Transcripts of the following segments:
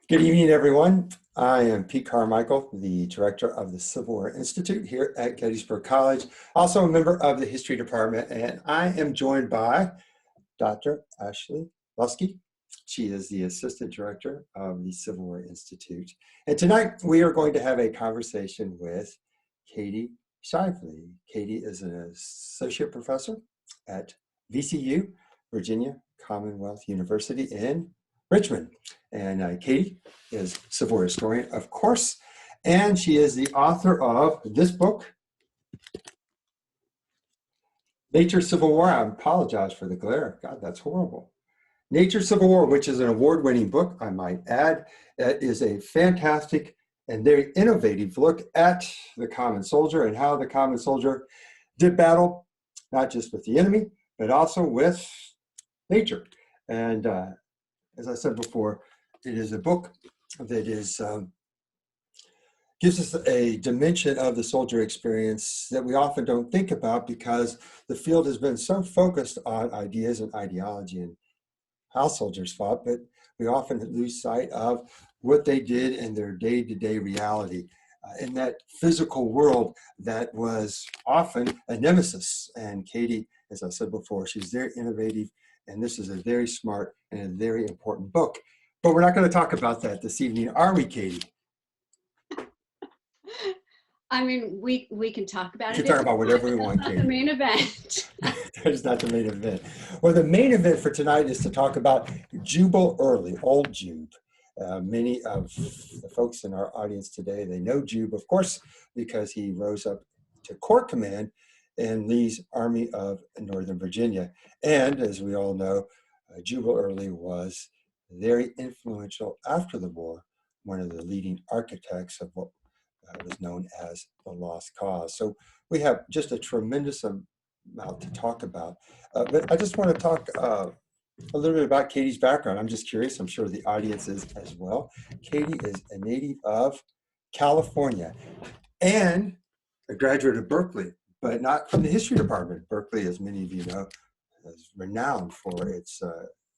Good evening, everyone. I am Pete Carmichael, the director of the Civil War Institute here at Gettysburg College, also a member of the History Department, and I am joined by Dr. Ashley Luskey. She is the assistant director of the Civil War Institute. And tonight we are going to have a conversation with Katy Shively. Katy is an associate professor at VCU, Virginia Commonwealth University in Richmond. And Katy is Civil War historian, of course, and she is the author of this book, Nature Civil War. I apologize for the glare. God, that's horrible. Nature Civil War, which is an award-winning book, I might add. It is a fantastic and very innovative look at the common soldier and how the common soldier did battle, not just with the enemy, but also with nature. And as I said before, it is a book that gives us a dimension of the soldier experience that we often don't think about because the field has been so focused on ideas and ideology and how soldiers fought, but we often lose sight of what they did in their day-to-day reality in that physical world that was often a nemesis. And Katy, as I said before, she's very innovative, and this is a very smart and a very important book. But we're not going to talk about that this evening, are we, Katy? I mean, we can talk about it. We can talk about whatever we want, Katy. The main event. That is not the main event. Well, the main event for tonight is to talk about Jubal Early, old Jube. Many of the folks in our audience today, they know Jube, of course, because he rose up to corps command in Lee's Army of Northern Virginia. And as we all know, Jubal Early was very influential after the war, one of the leading architects of what was known as the Lost Cause. So we have just a tremendous amount to talk about. But I just want to talk a little bit about Katy's background. I'm just curious, I'm sure the audience is as well. Katy is a native of California and a graduate of Berkeley, but not from the history department. Berkeley, as many of you know, is renowned for its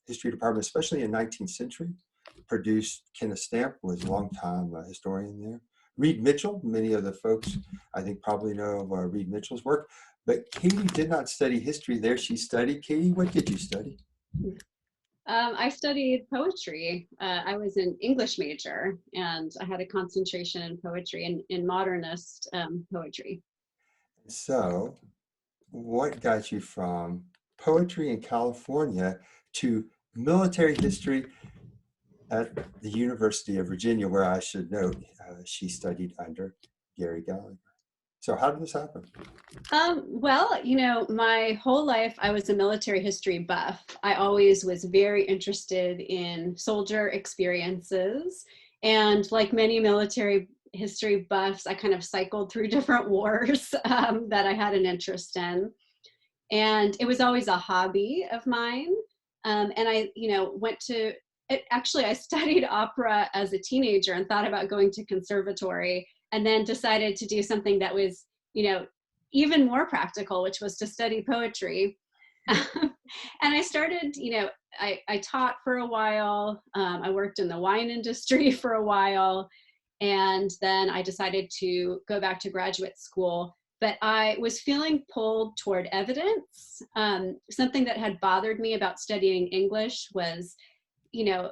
history department, especially in 19th century. Produced Kenneth Stamp, was a longtime historian there. Reed Mitchell, many of the folks I think probably know of Reed Mitchell's work, but Katy did not study history there. She studied, Katy, what did you study? I studied poetry. I was an English major, and I had a concentration in poetry and in modernist poetry. So what got you from poetry in California to military history at the University of Virginia, where I should note she studied under Gary Gallagher? So how did this happen? Well, you know, my whole life I was a military history buff. I always was very interested in soldier experiences. And like many military history buffs, I kind of cycled through different wars that I had an interest in. And it was always a hobby of mine. And I, you know, actually, I studied opera as a teenager and thought about going to conservatory, and then decided to do something that was, you know, even more practical, which was to study poetry. And I started, you know, I taught for a while. I worked in the wine industry for a while. And then I decided to go back to graduate school. But I was feeling pulled toward evidence. Something that had bothered me about studying English was, you know,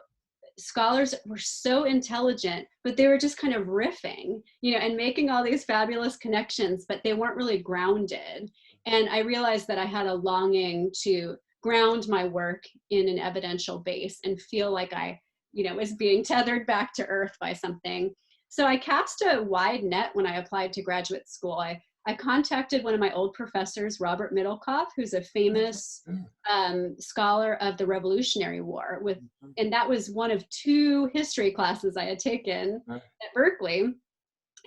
scholars were so intelligent, but they were just kind of riffing, you know, and making all these fabulous connections, but they weren't really grounded. And I realized that I had a longing to ground my work in an evidential base and feel like I, you know, was being tethered back to earth by something. So I cast a wide net when I applied to graduate school. I contacted one of my old professors, Robert Middlecoff, who's a famous scholar of the Revolutionary War. And that was one of 2 history classes I had taken at Berkeley.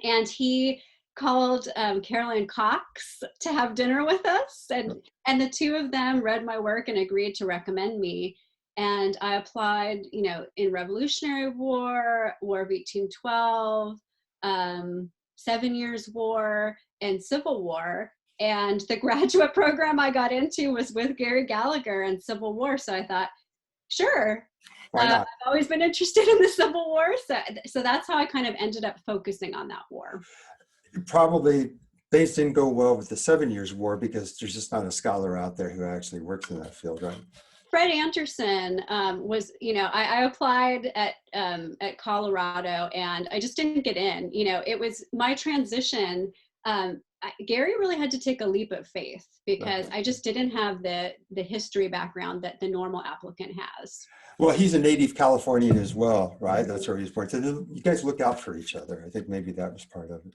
And he called Caroline Cox to have dinner with us. And the 2 of them read my work and agreed to recommend me. And I applied, you know, in Revolutionary War, War of 1812, 7 Years War, and Civil War. And the graduate program I got into was with Gary Gallagher and Civil War. So I thought, Sure. Why not? I've always been interested in the Civil War, so that's how I kind of ended up focusing on that war. Probably things didn't go well with the 7 Years' War because there's just not a scholar out there who actually works in that field, right? Fred Anderson was, I applied at Colorado and I just didn't get in. It was my transition. Gary really had to take a leap of faith because I just didn't have the history background that the normal applicant has. Well, he's a native Californian as well, right? That's where he was born. So you guys look out for each other. I think maybe that was part of it.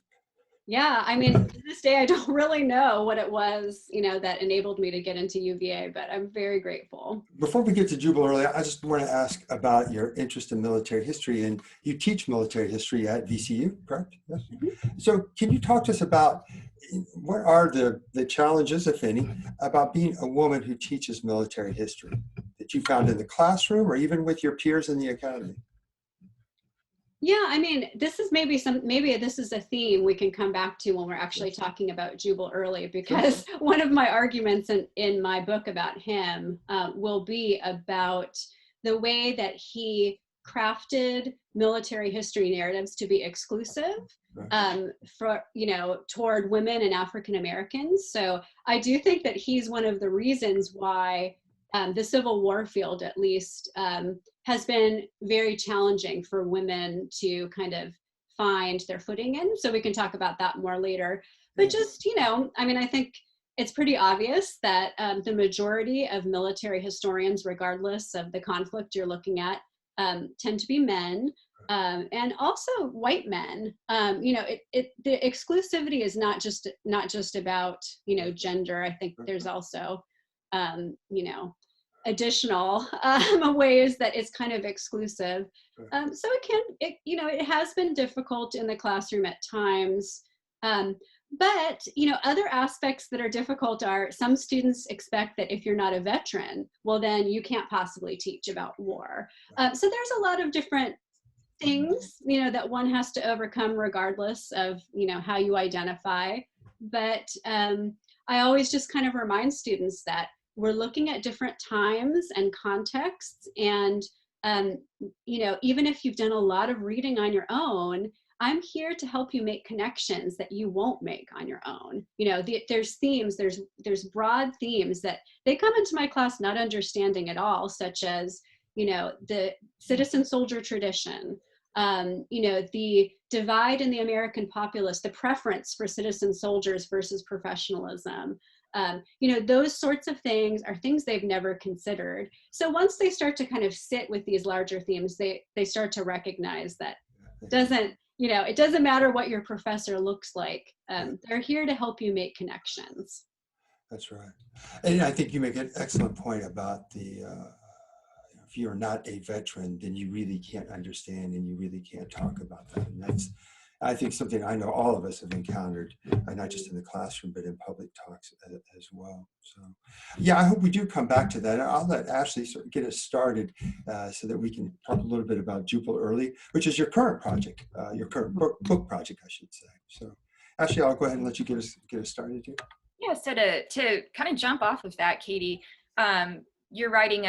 Yeah, I mean, to this day, I don't really know what it was, that enabled me to get into UVA, but I'm very grateful. Before we get to Jubal Early, I just want to ask about your interest in military history, and you teach military history at VCU, correct? Yes. Mm-hmm. So can you talk to us about what are the challenges, if any, about being a woman who teaches military history that you found in the classroom or even with your peers in the academy? Yeah, I mean, this is maybe this is a theme we can come back to when we're actually talking about Jubal Early, because one of my arguments in my book about him will be about the way that he crafted military history narratives to be exclusive toward women and African Americans. So I do think that he's one of the reasons why the Civil War field, at least, has been very challenging for women to kind of find their footing in. So we can talk about that more later. But just, I think it's pretty obvious that the majority of military historians, regardless of the conflict you're looking at, tend to be men. And also white men. The exclusivity is not just about gender. I think there's also additional ways that it's kind of exclusive. So it has been difficult in the classroom at times. But other aspects that are difficult are some students expect that if you're not a veteran, well, then you can't possibly teach about war. So there's a lot of different things, that one has to overcome regardless of, how you identify. But I always just kind of remind students that we're looking at different times and contexts. And, even if you've done a lot of reading on your own, I'm here to help you make connections that you won't make on your own. There's themes, there's broad themes that they come into my class not understanding at all, such as, the citizen soldier tradition, the divide in the American populace, the preference for citizen soldiers versus professionalism. Those sorts of things are things they've never considered. So once they start to kind of sit with these larger themes, they start to recognize that it doesn't matter what your professor looks like. They're here to help you make connections. That's right. And I think you make an excellent point about if you're not a veteran, then you really can't understand and you really can't talk about that. And that's, I think, something I know all of us have encountered, not just in the classroom, but in public talks as well. So, yeah, I hope we do come back to that. I'll let Ashley sort of get us started so that we can talk a little bit about Jubal Early, which is your current project, your current book project, I should say. So, Ashley, I'll go ahead and let you get us started here. Yeah, so to kind of jump off of that, Katy, you're writing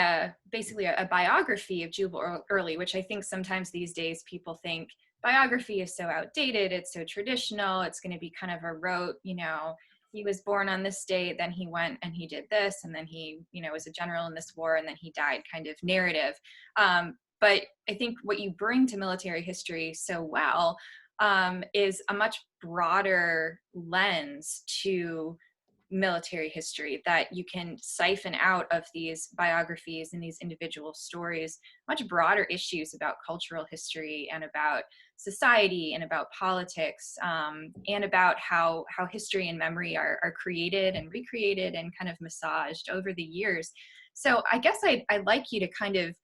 basically a biography of Jubal Early, which I think sometimes these days people think biography is so outdated, it's so traditional, it's going to be kind of a rote, he was born on this date, then he went and he did this, and then he, was a general in this war, and then he died kind of narrative. But I think what you bring to military history so well is a much broader lens to military history that you can siphon out of these biographies and these individual stories, much broader issues about cultural history and about society and about politics, and about how history and memory are created and recreated and kind of massaged over the years. So I guess I'd like you to kind of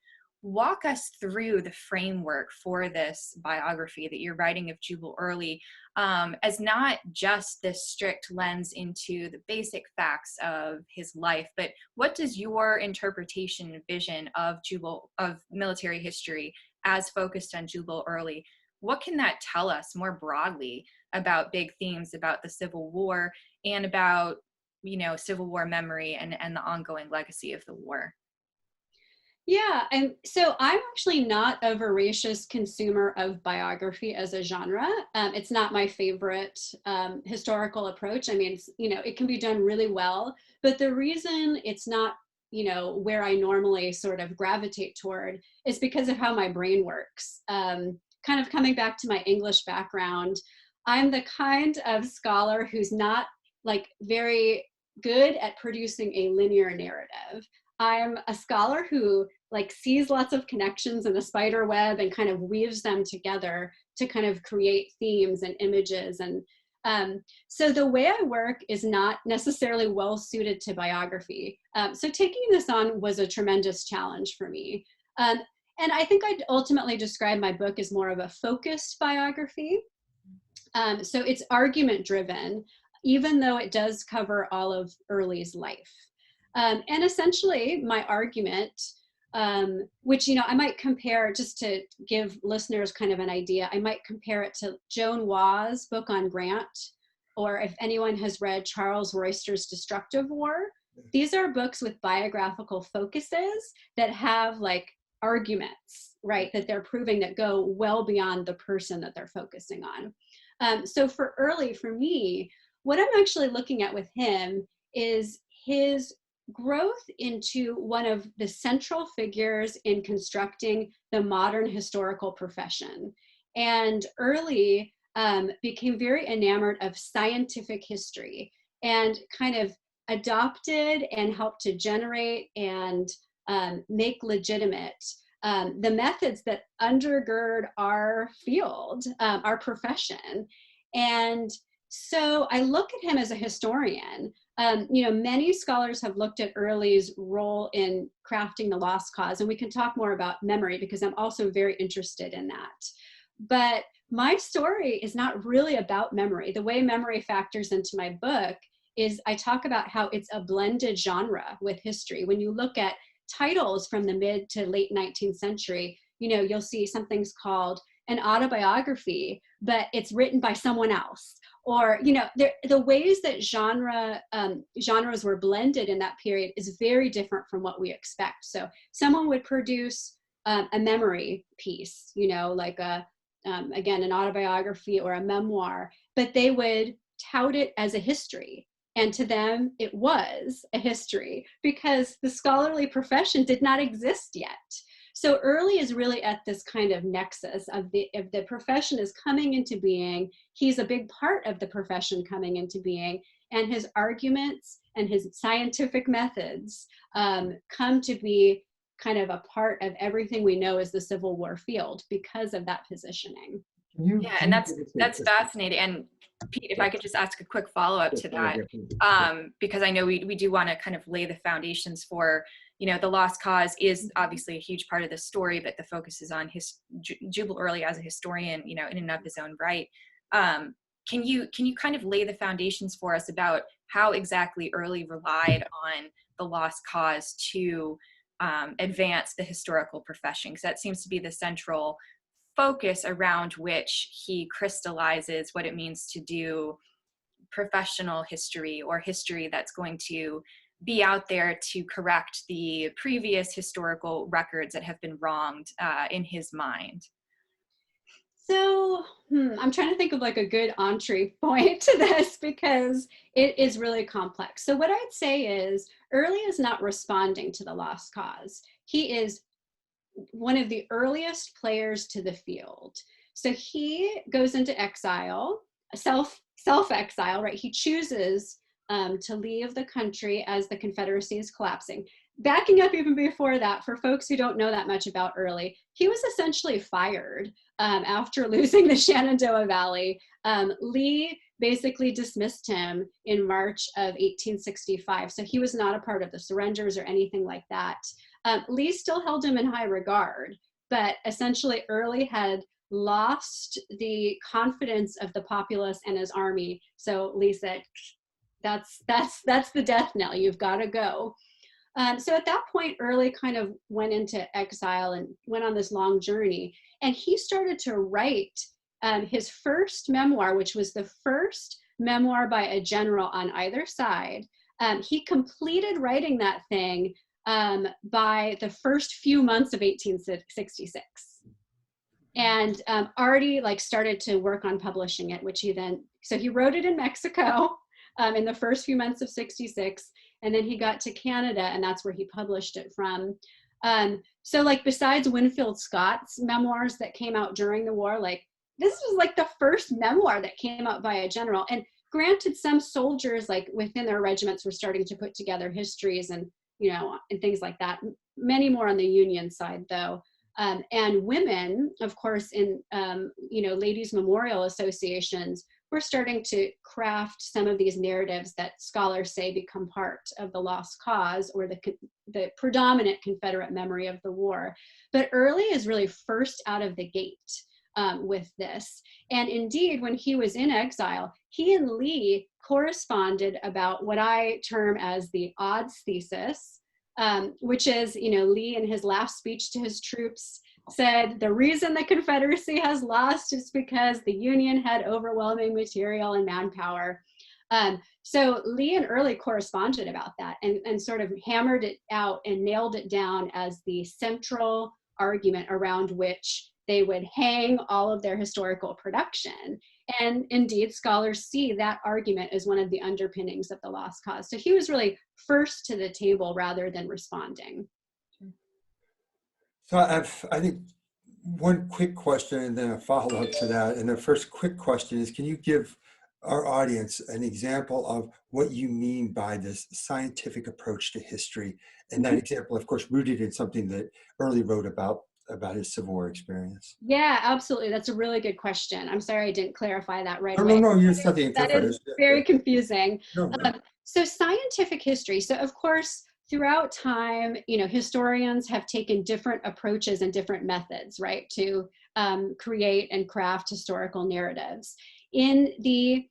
walk us through the framework for this biography that you're writing of Jubal Early, as not just this strict lens into the basic facts of his life, but what does your interpretation and vision of military history as focused on Jubal Early, what can that tell us more broadly about big themes about the Civil War and about, Civil War memory and the ongoing legacy of the war? Yeah, and so I'm actually not a voracious consumer of biography as a genre. It's not my favorite historical approach. I mean, it can be done really well, but the reason it's not, where I normally sort of gravitate toward is because of how my brain works. Kind of coming back to my English background, I'm the kind of scholar who's not like very good at producing a linear narrative. I'm a scholar who like sees lots of connections in a spider web and kind of weaves them together to kind of create themes and images. And so the way I work is not necessarily well suited to biography. So taking this on was a tremendous challenge for me. And I think I'd ultimately describe my book as more of a focused biography. So it's argument driven, even though it does cover all of Early's life. And essentially my argument, which, I might compare, just to give listeners kind of an idea, I might compare it to Joan Waugh's book on Grant, or if anyone has read Charles Royster's Destructive War. These are books with biographical focuses that have like arguments, right, that they're proving that go well beyond the person that they're focusing on. So for Early, for me, what I'm actually looking at with him is his growth into one of the central figures in constructing the modern historical profession. And Early became very enamored of scientific history and kind of adopted and helped to generate and make legitimate the methods that undergird our field, our profession. And so I look at him as a historian. Many scholars have looked at Early's role in crafting the lost cause, and we can talk more about memory because I'm also very interested in that. But my story is not really about memory. The way memory factors into my book is I talk about how it's a blended genre with history. When you look at titles from the mid to late 19th century, you'll see something's called an autobiography, but it's written by someone else. Or, the ways that genres were blended in that period is very different from what we expect. So someone would produce a memory piece, like again, an autobiography or a memoir, but they would tout it as a history. And to them, it was a history because the scholarly profession did not exist yet. So Early is really at this kind of nexus of if the profession is coming into being, he's a big part of the profession coming into being, and his arguments and his scientific methods come to be kind of a part of everything we know as the Civil War field because of that positioning. Yeah, and that's fascinating. And Pete, if I could just ask a quick follow-up to that, because I know we do want to kind of lay the foundations for, the lost cause is obviously a huge part of the story, but the focus is on Jubal Early as a historian, in and of his own right. Can you kind of lay the foundations for us about how exactly Early relied on the lost cause to advance the historical profession? Because that seems to be the central focus around which he crystallizes what it means to do professional history, or history that's going to be out there to correct the previous historical records that have been wronged in his mind. So I'm trying to think of like a good entry point to this because it is really complex. So what I'd say is Early is not responding to the lost cause. He is one of the earliest players to the field. So he goes into exile, self-exile, right? He chooses to leave the country as the Confederacy is collapsing. Backing up even before that, for folks who don't know that much about Early, he was essentially fired after losing the Shenandoah Valley. Lee basically dismissed him in March of 1865. So he was not a part of the surrenders or anything like that. Lee still held him in high regard, but essentially Early had lost the confidence of the populace and his army. So Lee said, that's the death knell, you've got to go. So at that point, Early kind of went into exile and went on this long journey. And he started to write his first memoir, which was the first memoir by a general on either side. He completed writing that thing by the first few months of 1866. And already like started to work on publishing it, which he then, so he wrote it in Mexico in the first few months of 66, and then he got to Canada, and that's where he published it from. So like besides Winfield Scott's memoirs that came out during the war, like this was like the first memoir that came out by a general. And granted, some soldiers like within their regiments were starting to put together histories and, you know, and things like that. Many more on the Union side though. And women, of course, in, you know, ladies' memorial associations, we're starting to craft some of these narratives that scholars say become part of the lost cause or the predominant Confederate memory of the war. But Early is really first out of the gate with this. And indeed, when he was in exile, he and Lee corresponded about what I term as the odds thesis, which is, you know, Lee in his last speech to his troops said the reason the Confederacy has lost is because the Union had overwhelming material and manpower. So Lee and Early corresponded about that and sort of hammered it out and nailed it down as the central argument around which they would hang all of their historical production. And indeed, scholars see that argument as one of the underpinnings of the lost cause. So he was really first to the table rather than responding. So I think one quick question and then a follow-up to that. And the first quick question is, can you give our audience an example of what you mean by this scientific approach to history? And that example, of course, rooted in something that Early wrote about his Civil War experience. Yeah, absolutely. That's a really good question. I'm sorry I didn't clarify that right away. No, you're studying. That is very confusing. No. So scientific history. So of course, throughout time, you know, historians have taken different approaches and different methods, right, to create and craft historical narratives. In the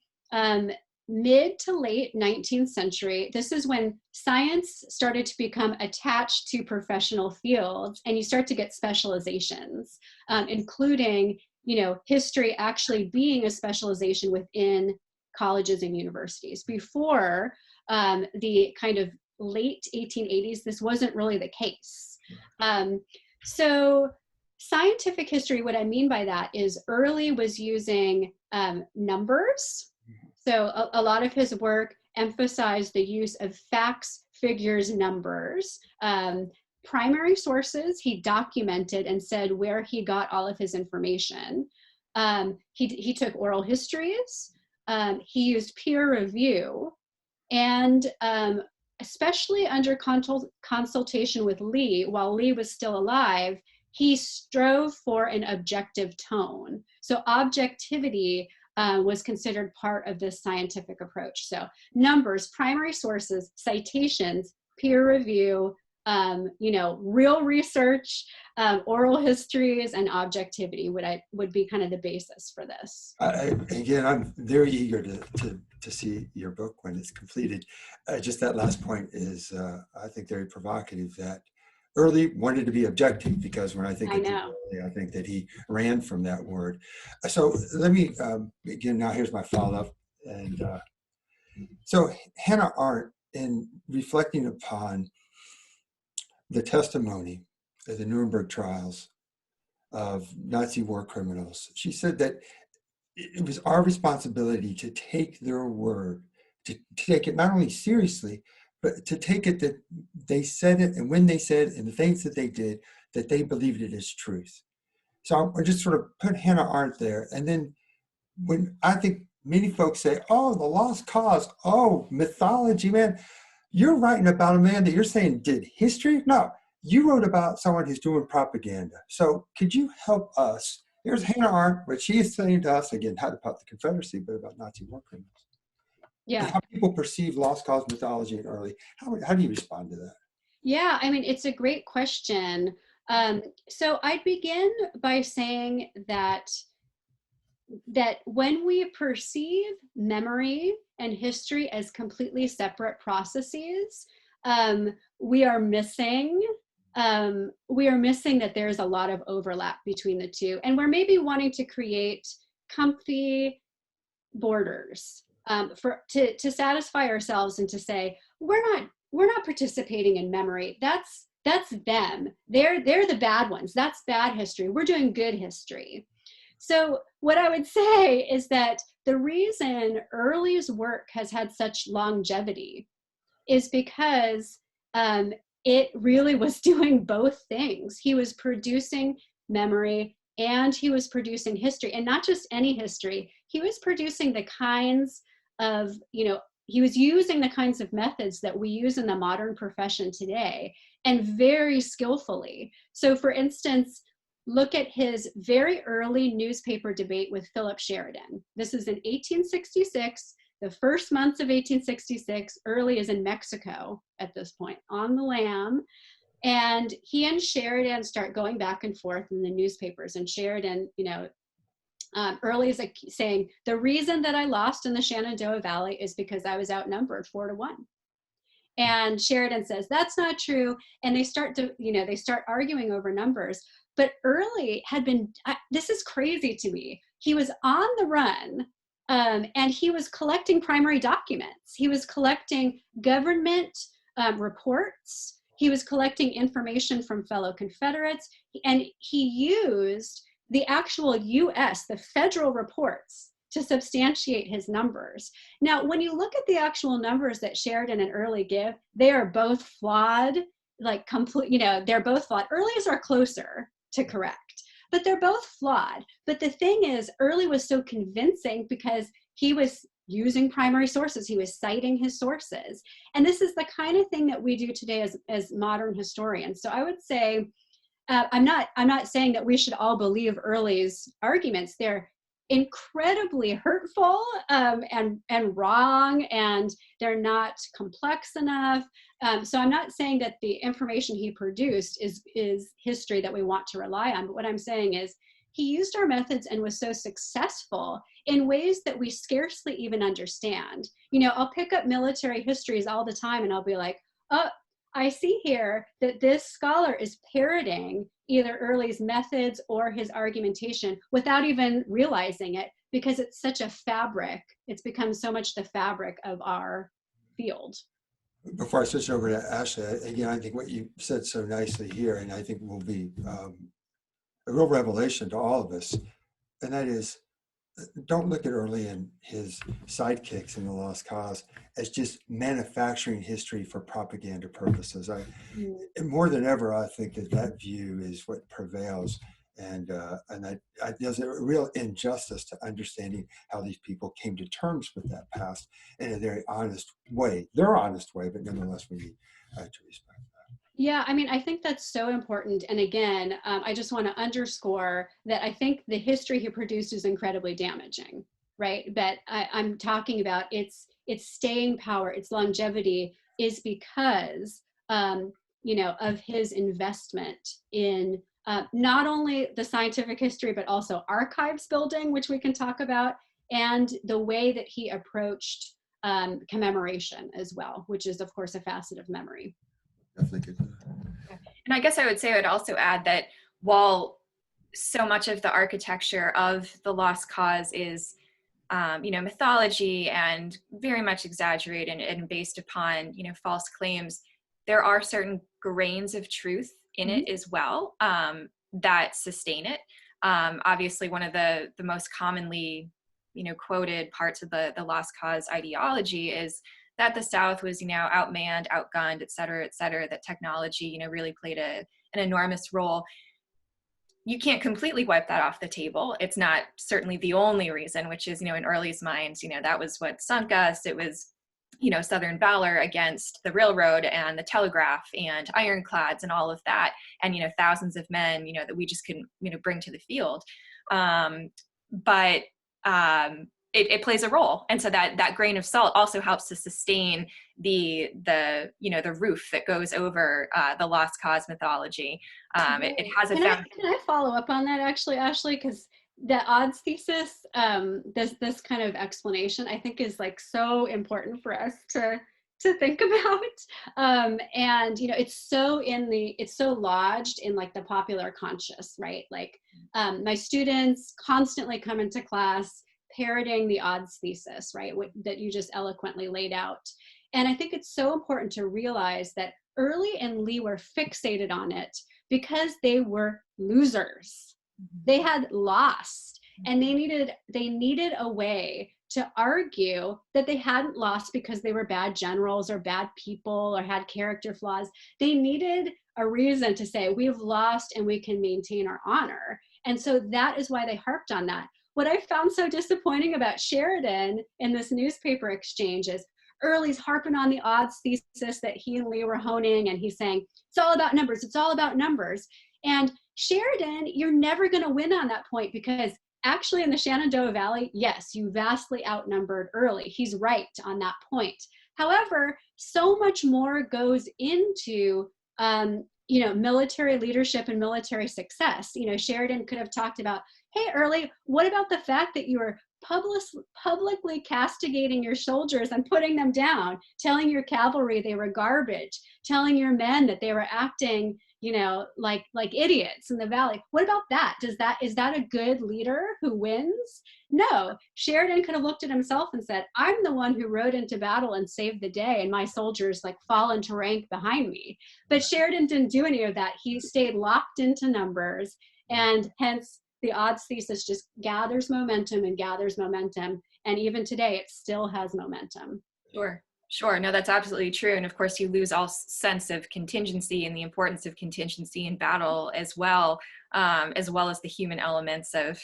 mid to late 19th century, this is when science started to become attached to professional fields, and you start to get specializations, including, you know, history actually being a specialization within colleges and universities. Before the kind of late 1880s, this wasn't really the case. So scientific history, what I mean by that is Early was using numbers. So a lot of his work emphasized the use of facts, figures, numbers. Primary sources, he documented and said where he got all of his information. He took oral histories. He used peer review. And especially under consultation with Lee, while Lee was still alive, he strove for an objective tone. So objectivity was considered part of this scientific approach. So numbers, primary sources, citations, peer review, you know, real research, oral histories, and objectivity would be kind of the basis for this. Again, I'm very eager to see your book when it's completed. Just that last point is, I think, very provocative. That Early wanted to be objective, because when I think of Early, I think that he ran from that word. So let me begin now. Here's my follow-up. And so Hannah Arendt, in reflecting upon the testimony at the Nuremberg trials of Nazi war criminals, she said that it was our responsibility to take their word, to take it not only seriously, but to take it that they said it, and when they said, and the things that they did, that they believed it as truth. So I just sort of put Hannah Arendt there. And then when I think many folks say, oh, the lost cause, oh, mythology, man, you're writing about a man that you're saying did history? No, you wrote about someone who's doing propaganda. So could you help us? Here's Hannah Arendt, what she is saying to us, again, not about the Confederacy, but about Nazi war criminals. Yeah. And how people perceive lost cause mythology in Early. How do you respond to that? Yeah, I mean, it's a great question. So I'd begin by saying that when we perceive memory and history as completely separate processes, we are missing that there's a lot of overlap between the two, and we're maybe wanting to create comfy borders to satisfy ourselves and to say we're not we're not participating in memory. That's them. They're the bad ones. That's bad history. We're doing good history. So what I would say is that the reason Early's work has had such longevity is because it really was doing both things. He was producing memory and he was producing history, and not just any history. He was producing the kinds of, he was using the kinds of methods that we use in the modern profession today, and very skillfully. So for instance, look at his very early newspaper debate with Philip Sheridan. This is in 1866, the first months of 1866. Early is in Mexico at this point, on the lam. And he and Sheridan start going back and forth in the newspapers. And Sheridan, Early is saying, the reason that I lost in the Shenandoah Valley is because I was outnumbered 4-1. And Sheridan says, that's not true. And they start arguing over numbers. But Early had been, this is crazy to me. He was on the run, and he was collecting primary documents. He was collecting government reports. He was collecting information from fellow Confederates. And he used the actual US, the federal reports, to substantiate his numbers. Now, when you look at the actual numbers that Sheridan and Early give, they are both flawed, they're both flawed. Early's are closer to correct, but they're both flawed. But the thing is, Early was so convincing because he was using primary sources. He was citing his sources. And this is the kind of thing that we do today as modern historians. So I would say, I'm not saying that we should all believe Early's arguments. They're incredibly hurtful and wrong, and they're not complex enough. So I'm not saying that the information he produced is history that we want to rely on. But what I'm saying is he used our methods and was so successful in ways that we scarcely even understand. I'll pick up military histories all the time and I'll be like, oh, I see here that this scholar is parroting either Early's methods or his argumentation without even realizing it, because it's such a fabric. It's become so much the fabric of our field. Before I switch over to Ashley, again, I think what you said so nicely here, and I think will be a real revelation to all of us, and that is, don't look at Early and his sidekicks in the Lost Cause as just manufacturing history for propaganda purposes. More than ever, I think that view is what prevails, and there's a real injustice to understanding how these people came to terms with that past in a very honest way. Their honest way, but nonetheless, we need to respect that. Yeah, I think that's so important. And again, I just want to underscore that I think the history he produced is incredibly damaging, right? But I'm talking about its staying power, its longevity is because, of his investment in not only the scientific history, but also archives building, which we can talk about, and the way that he approached commemoration as well, which is, of course, a facet of memory. Definitely good. And I guess I would also add that while so much of the architecture of the Lost Cause is, mythology and very much exaggerated and based upon, false claims, there are certain grains of truth in it as well that sustain it. Obviously, one of the most commonly, quoted parts of the Lost Cause ideology is that the South was, outmanned, outgunned, et cetera, that technology, really played an enormous role. You can't completely wipe that off the table. It's not certainly the only reason, which is, in Early's minds, that was what sunk us. It was, Southern valor against the railroad and the telegraph and ironclads and all of that. And, thousands of men, that we just couldn't, bring to the field. It plays a role, and so that grain of salt also helps to sustain the roof that goes over the Lost Cause mythology. It has Can I follow up on that actually, Ashley? Because the odds thesis, this kind of explanation, I think is so important for us to think about. And it's so lodged in the popular conscious, right? My students constantly come into class parroting the odds thesis, right? That you just eloquently laid out. And I think it's so important to realize that Early and Lee were fixated on it because they were losers. They had lost, and they needed a way to argue that they hadn't lost because they were bad generals or bad people or had character flaws. They needed a reason to say, we've lost and we can maintain our honor. And so that is why they harped on that. What I found so disappointing about Sheridan in this newspaper exchange is Early's harping on the odds thesis that he and Lee were honing, and he's saying, it's all about numbers, it's all about numbers. And Sheridan, you're never going to win on that point, because actually in the Shenandoah Valley, yes, you vastly outnumbered Early. He's right on that point. However, so much more goes into military leadership and military success. Sheridan could have talked about, hey, Early, what about the fact that you were publicly castigating your soldiers and putting them down, telling your cavalry they were garbage, telling your men that they were acting, like idiots in the valley. What about that? Is that a good leader who wins? No. Sheridan could have looked at himself and said, I'm the one who rode into battle and saved the day, and my soldiers fall into rank behind me. But Sheridan didn't do any of that. He stayed locked into numbers, and hence the odds thesis just gathers momentum and gathers momentum. And even today, it still has momentum. Sure. No, that's absolutely true. And of course, you lose all sense of contingency and the importance of contingency in battle as well as the human elements of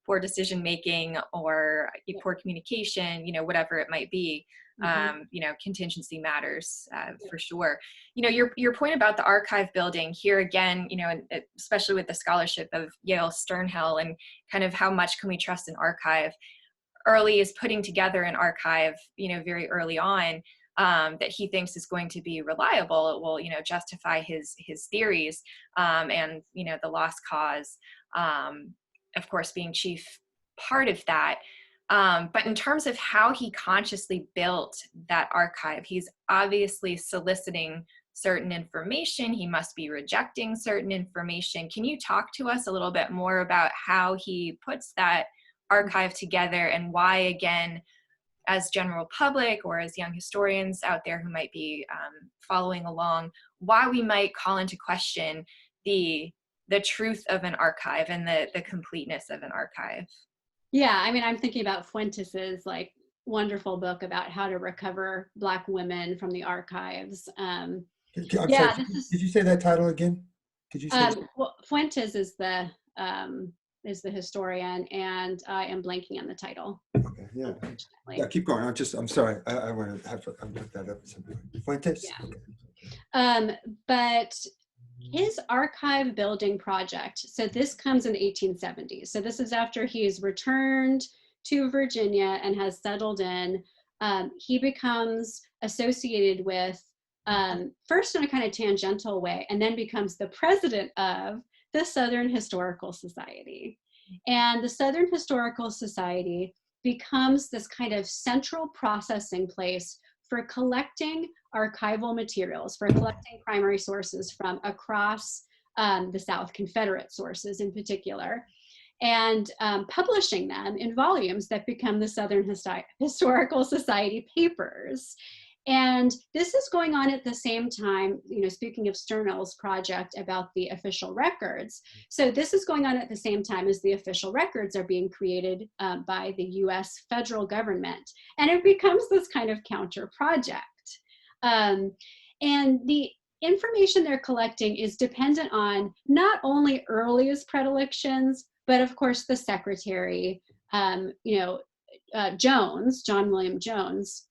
poor decision making or poor communication, whatever it might be. Contingency matters for sure. Your point about the archive building here again, and especially with the scholarship of Yale Sternhell and kind of how much can we trust an archive. Early is putting together an archive, very early on that he thinks is going to be reliable. It will, justify his theories and, the lost cause, of course, being chief part of that. But in terms of how he consciously built that archive, he's obviously soliciting certain information. He must be rejecting certain information. Can you talk to us a little bit more about how he puts that archive together, and why, again, as general public or as young historians out there who might be following along, why we might call into question the truth of an archive and the completeness of an archive? Yeah, I'm thinking about Fuentes's wonderful book about how to recover Black women from the archives. I'm sorry, did you say that title again? Could you say Fuentes is the historian, and I am blanking on the title. Okay, yeah, keep going. I'm sorry. I want to have to look that up. Fuentes. Yeah. But his archive building project. So this comes in the 1870s. So this is after he's returned to Virginia and has settled in. He becomes associated with, first in a kind of tangential way, and then becomes the president of the Southern Historical Society. And the Southern Historical Society becomes this kind of central processing place for collecting archival materials, for collecting primary sources from across the South, Confederate sources in particular, and publishing them in volumes that become the Southern Historical Society papers. And this is going on at the same time, speaking of Sternhell's project about the official records. So this is going on at the same time as the official records are being created by the US federal government. And it becomes this kind of counter project. And the information they're collecting is dependent on not only Early's predilections, but of course the secretary, Jones, John William Jones.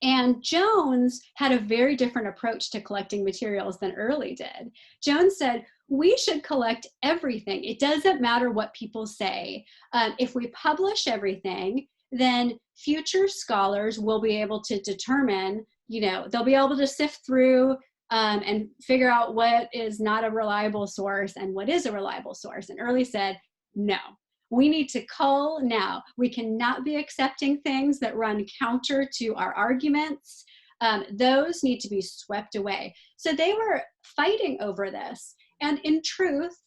And Jones had a very different approach to collecting materials than Early did. Jones said, we should collect everything. It doesn't matter what people say. If we publish everything, then future scholars will be able to determine, they'll be able to sift through and figure out what is not a reliable source and what is a reliable source. And Early said, no. We need to cull now. We cannot be accepting things that run counter to our arguments. Those need to be swept away. So they were fighting over this. And in truth,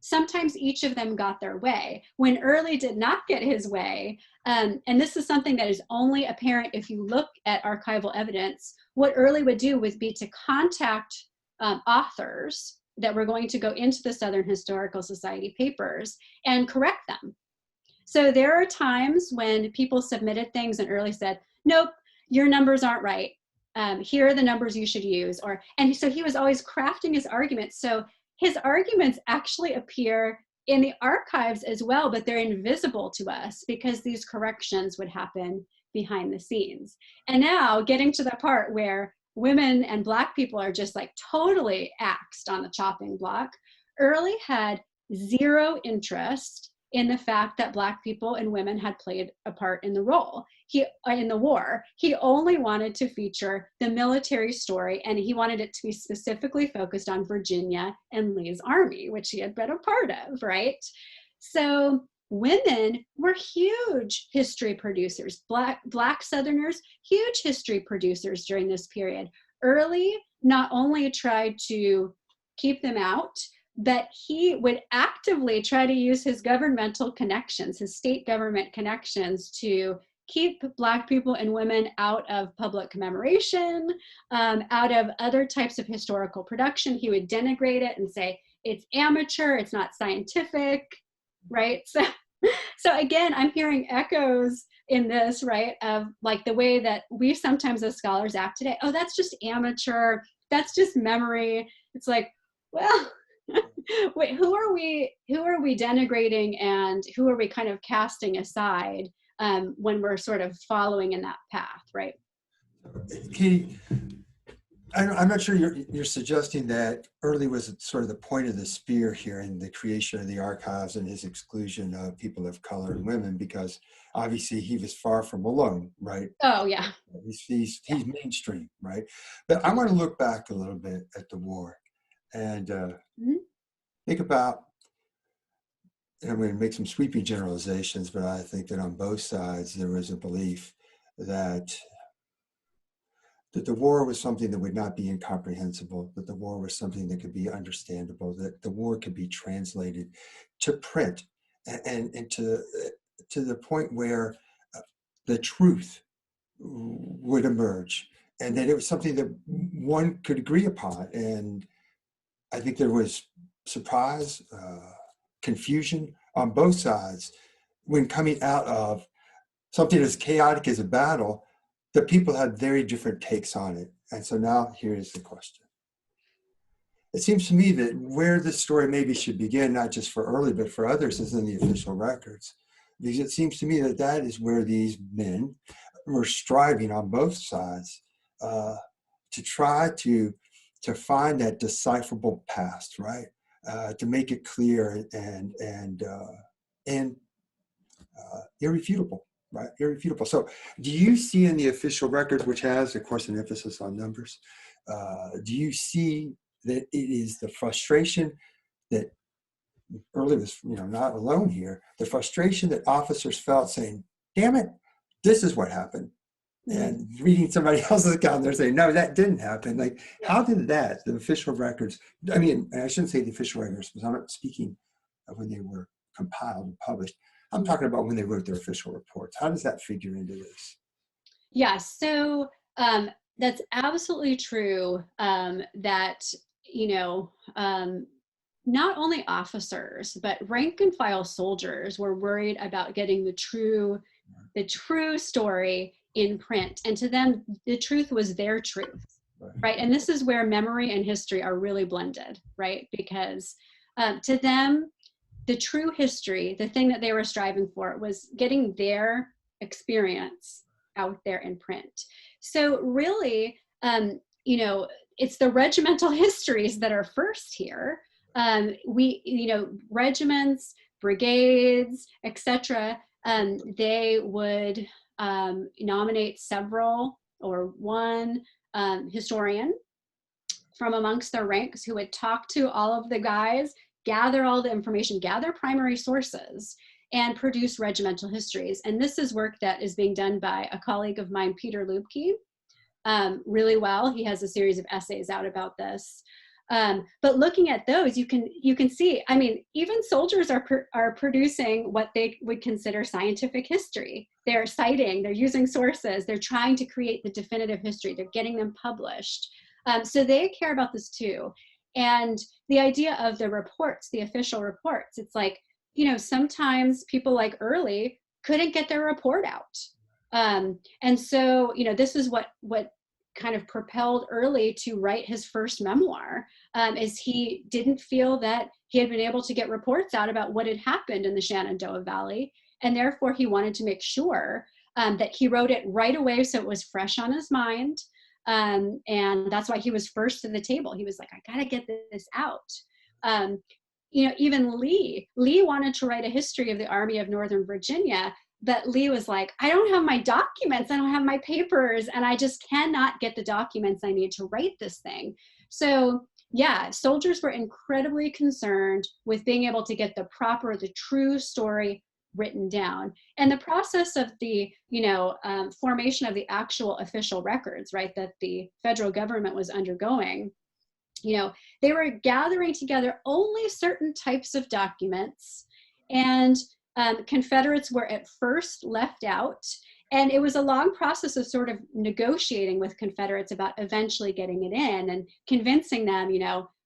sometimes each of them got their way. When Early did not get his way, and this is something that is only apparent if you look at archival evidence, what Early would do would be to contact authors that were going to go into the Southern Historical Society papers and correct them. So there are times when people submitted things and Early said, nope, your numbers aren't right. Here are the numbers you should use. And so he was always crafting his arguments. So his arguments actually appear in the archives as well, but they're invisible to us because these corrections would happen behind the scenes. And now getting to the part where women and Black people are just like totally axed on the chopping block, Early had zero interest in the fact that Black people and women had played a part in the in the war. He only wanted to feature the military story, and he wanted it to be specifically focused on Virginia and Lee's army, which he had been a part of, right? So women were huge history producers. Black Southerners, huge history producers during this period. Early not only tried to keep them out, but he would actively try to use his governmental connections, his state government connections, to keep Black people and women out of public commemoration, out of other types of historical production. He would denigrate it and say, it's amateur, it's not scientific, right? So again, I'm hearing echoes in this, right, of like the way that we sometimes as scholars act today. Oh, that's just amateur, that's just memory. It's like, well, wait, who are we denigrating and who are we kind of casting aside when we're sort of following in that path, right? Katy, I'm not sure you're suggesting that Early was sort of the point of the spear here in the creation of the archives and his exclusion of people of color and women, because obviously he was far from alone, right? Oh yeah. He's mainstream, right? But I want to look back a little bit at the war and think about, and I'm going to make some sweeping generalizations, but I think that on both sides there was a belief that the war was something that would not be incomprehensible, that the war was something that could be understandable, that the war could be translated to print and to the point where the truth would emerge, and that it was something that one could agree upon. And I think there was surprise, confusion on both sides when coming out of something as chaotic as a battle. The people had very different takes on it. And so now here's the question. It seems to me that where this story maybe should begin, not just for Early, but for others, is in the official records. Because it seems to me that that is where these men were striving on both sides to try to find that decipherable past, right? To make it clear and irrefutable. Right, irrefutable. So do you see in the official record, which has, of course, an emphasis on numbers, do you see that it is the frustration that Early was, not alone here, the frustration that officers felt saying, damn it, this is what happened. And reading somebody else's account, they're saying, no, that didn't happen. Like, how did that, the official records, I mean, I shouldn't say the official records, because I'm not speaking of when they were compiled and published. I'm talking about when they wrote their official reports. How does that figure into this? Yeah, so that's absolutely true that, not only officers, but rank and file soldiers were worried about getting the true story in print. And to them, the truth was their truth, right? And this is where memory and history are really blended, right? Because to them, the true history, the thing that they were striving for, was getting their experience out there in print. So really, it's the regimental histories that are first here. Regiments, brigades, etc. They would nominate several or one historian from amongst their ranks who would talk to all of the guys, gather all the information, gather primary sources, and produce regimental histories. And this is work that is being done by a colleague of mine, Peter Luskey, really well. He has a series of essays out about this. But looking at those, you can see, I mean, even soldiers are producing what they would consider scientific history. They're citing, they're using sources, they're trying to create the definitive history, they're getting them published. So they care about this too. And the idea of the reports, the official reports, it's like, sometimes people like Early couldn't get their report out. And so, this is what kind of propelled Early to write his first memoir, is he didn't feel that he had been able to get reports out about what had happened in the Shenandoah Valley. And therefore he wanted to make sure that he wrote it right away so it was fresh on his mind. And that's why he was first to the table. He was like, I gotta get this out. Even Lee wanted to write a history of the Army of Northern Virginia, but Lee was like, I don't have my documents, I don't have my papers, and I just cannot get the documents I need to write this thing. So yeah, soldiers were incredibly concerned with being able to get the true story written down. And the process of the, formation of the actual official records, right, that the federal government was undergoing, they were gathering together only certain types of documents, and Confederates were at first left out. And it was a long process of sort of negotiating with Confederates about eventually getting it in and convincing them,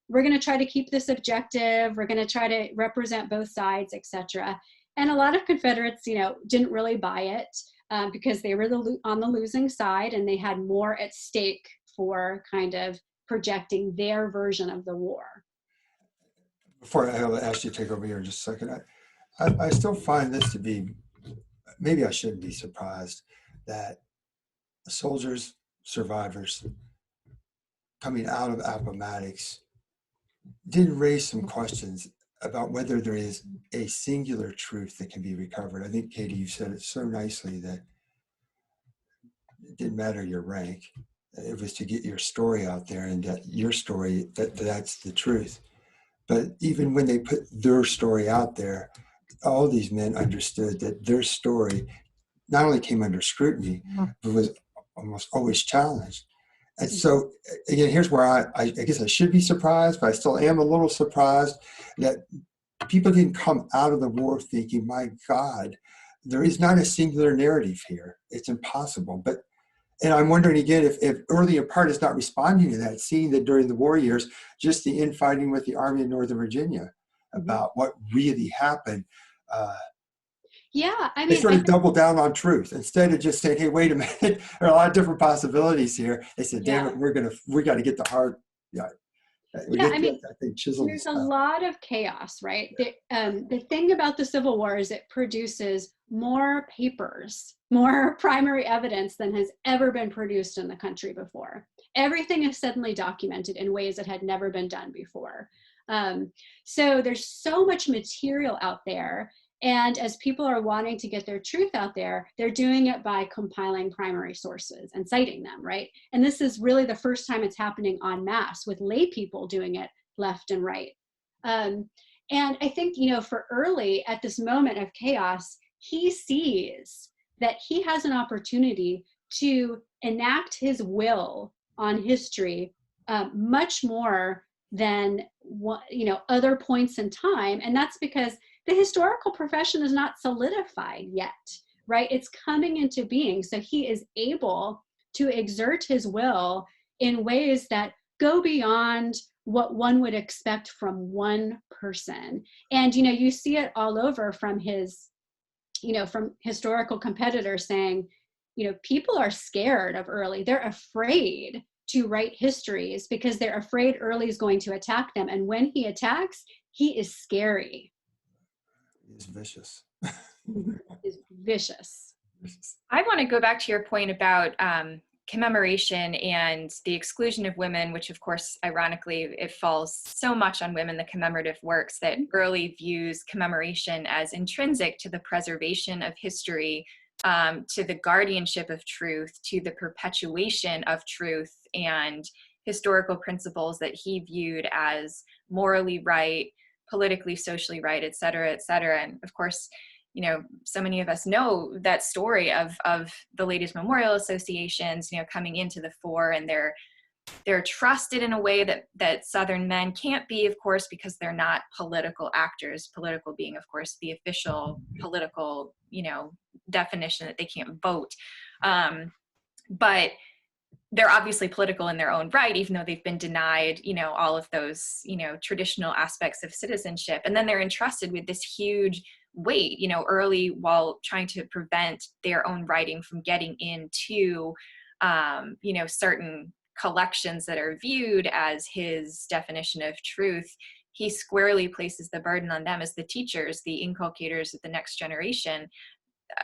we're going to try to keep this objective, we're going to try to represent both sides, etc. And a lot of Confederates, didn't really buy it because they were on the losing side, and they had more at stake for kind of projecting their version of the war. Before I'll ask you to take over here in just a second, I still find this to be, maybe I shouldn't be surprised that soldiers, survivors coming out of Appomattox did raise some questions about whether there is a singular truth that can be recovered. I think, Katy, you said it so nicely that it didn't matter your rank. It was to get your story out there, and that your story, that's the truth. But even when they put their story out there, all these men understood that their story not only came under scrutiny, but was almost always challenged. And so, again, here's where I guess I should be surprised, but I still am a little surprised that people didn't come out of the war thinking, my God, there is not a singular narrative here. It's impossible. And I'm wondering again, if Early in part is not responding to that, seeing that during the war years, just the infighting with the Army of Northern Virginia about what really happened. Yeah, I mean, they sort of doubled down on truth instead of just saying, "Hey, wait a minute, there are a lot of different possibilities here." They said, "Damn it, we got to get the hard." Yeah, I mean, I think there's a lot of chaos, right? The thing about the Civil War is it produces more papers, more primary evidence than has ever been produced in the country before. Everything is suddenly documented in ways that had never been done before. So there's so much material out there. And as people are wanting to get their truth out there, they're doing it by compiling primary sources and citing them, right? And this is really the first time it's happening en masse, with lay people doing it left and right. And I think, for Early, at this moment of chaos, he sees that he has an opportunity to enact his will on history much more than other points in time. And that's because the historical profession is not solidified yet, right? It's coming into being. So he is able to exert his will in ways that go beyond what one would expect from one person. And, you see it all over from from historical competitors saying, people are scared of Early. They're afraid to write histories because they're afraid Early is going to attack them. And when he attacks, he is scary. He's vicious. He's vicious. I want to go back to your point about commemoration and the exclusion of women, which of course, ironically, it falls so much on women, the commemorative works, that Early views commemoration as intrinsic to the preservation of history, to the guardianship of truth, to the perpetuation of truth and historical principles that he viewed as morally right, politically, socially right, et cetera, et cetera. And of course, so many of us know that story of the latest memorial associations, coming into the fore, and their They're trusted in a way that Southern men can't be, of course, because they're not political actors. Political being, of course, the official political, definition that they can't vote. But they're obviously political in their own right, even though they've been denied, all of those, traditional aspects of citizenship. And then they're entrusted with this huge weight, early, while trying to prevent their own writing from getting into, certain collections that are viewed as his definition of truth. He squarely places the burden on them as the teachers, the inculcators of the next generation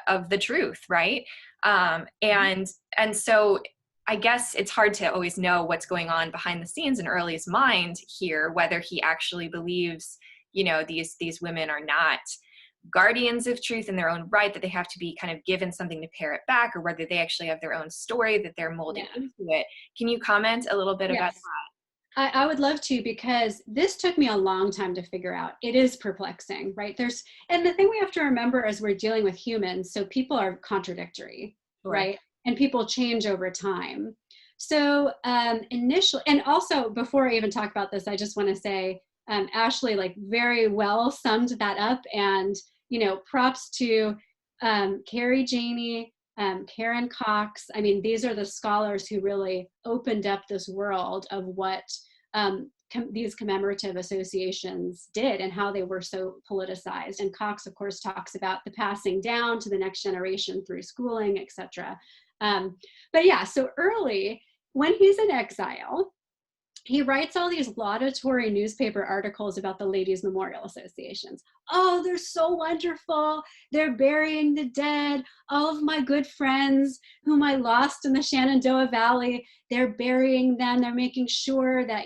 of the truth, right? And so I guess it's hard to always know what's going on behind the scenes in Early's mind here, whether he actually believes, these women are not guardians of truth in their own right, that they have to be kind of given something to pare it back, or whether they actually have their own story that they're molding into it. Can you comment a little bit about that? I would love to, because this took me a long time to figure out. It is perplexing, right? And the thing we have to remember as we're dealing with humans, so people are contradictory, right? And people change over time. So initially, and also before I even talk about this, I just want to say, Ashley very well summed that up, and props to Carrie Janey, Karen Cox. I mean, these are the scholars who really opened up this world of what these commemorative associations did and how they were so politicized. And Cox, of course, talks about the passing down to the next generation through schooling, etc. But yeah, so Early, when he's in exile, he writes all these laudatory newspaper articles about the Ladies' Memorial Associations. Oh, they're so wonderful. They're burying the dead. All of my good friends whom I lost in the Shenandoah Valley, they're burying them. They're making sure that,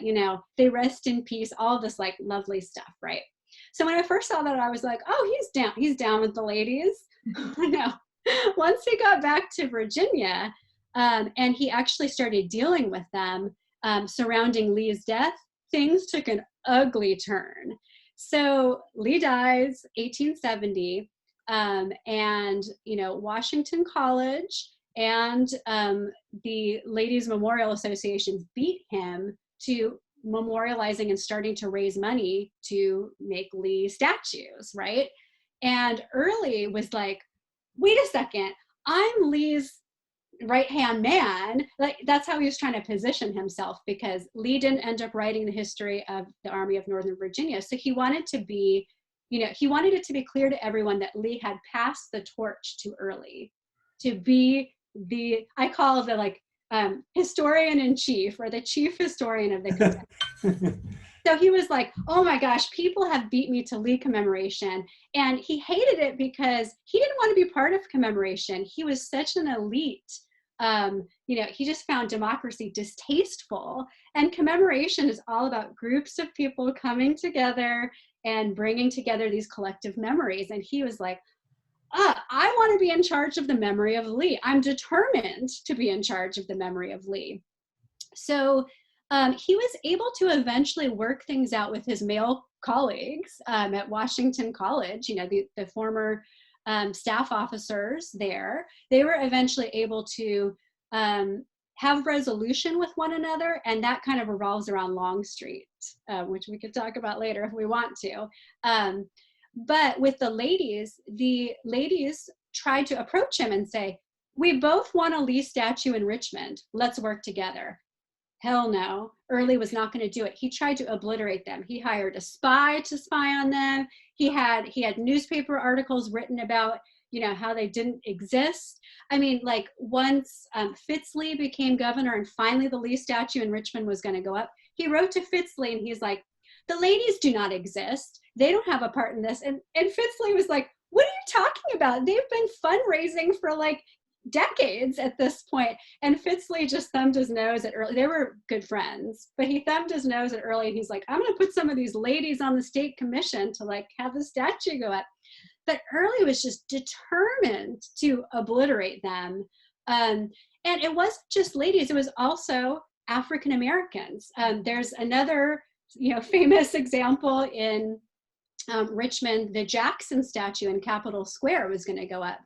they rest in peace, all this lovely stuff, right? So when I first saw that, I was like, oh, he's down with the ladies. No. Once he got back to Virginia, and he actually started dealing with them, surrounding Lee's death, things took an ugly turn. So Lee dies 1870, and Washington College and the Ladies Memorial Associations beat him to memorializing and starting to raise money to make Lee statues, right? And Early was like, wait a second, I'm Lee's right-hand man. That's how he was trying to position himself, because Lee didn't end up writing the history of the Army of Northern Virginia. So he wanted to be, he wanted it to be clear to everyone that Lee had passed the torch to Early to be I call the historian in chief, or the chief historian of the Confederate. So he was like, oh my gosh, people have beat me to Lee commemoration. And he hated it because he didn't want to be part of commemoration. He was such an elite. He just found democracy distasteful. And commemoration is all about groups of people coming together and bringing together these collective memories. And he was like, I want to be in charge of the memory of Lee. I'm determined to be in charge of the memory of Lee. So he was able to eventually work things out with his male colleagues at Washington College, the former staff officers there. They were eventually able to have resolution with one another, and that kind of revolves around Longstreet, which we could talk about later if we want to. But with the ladies tried to approach him and say, we both want a Lee statue in Richmond. Let's work together. Hell no. Early was not going to do it. He tried to obliterate them. He hired a spy to spy on them. He had newspaper articles written about, how they didn't exist. I mean, once Fitzlee became governor and finally the Lee statue in Richmond was going to go up, he wrote to Fitzlee and he's like, the ladies do not exist. They don't have a part in this. And Fitzlee was like, what are you talking about? They've been fundraising for decades at this point. And Fitzlee just thumbed his nose at Early. They were good friends, but he thumbed his nose at Early and he's like, I'm going to put some of these ladies on the state commission to have the statue go up. But Early was just determined to obliterate them. And it wasn't just ladies, it was also African Americans. There's another famous example in Richmond. The Jackson statue in Capitol Square was going to go up.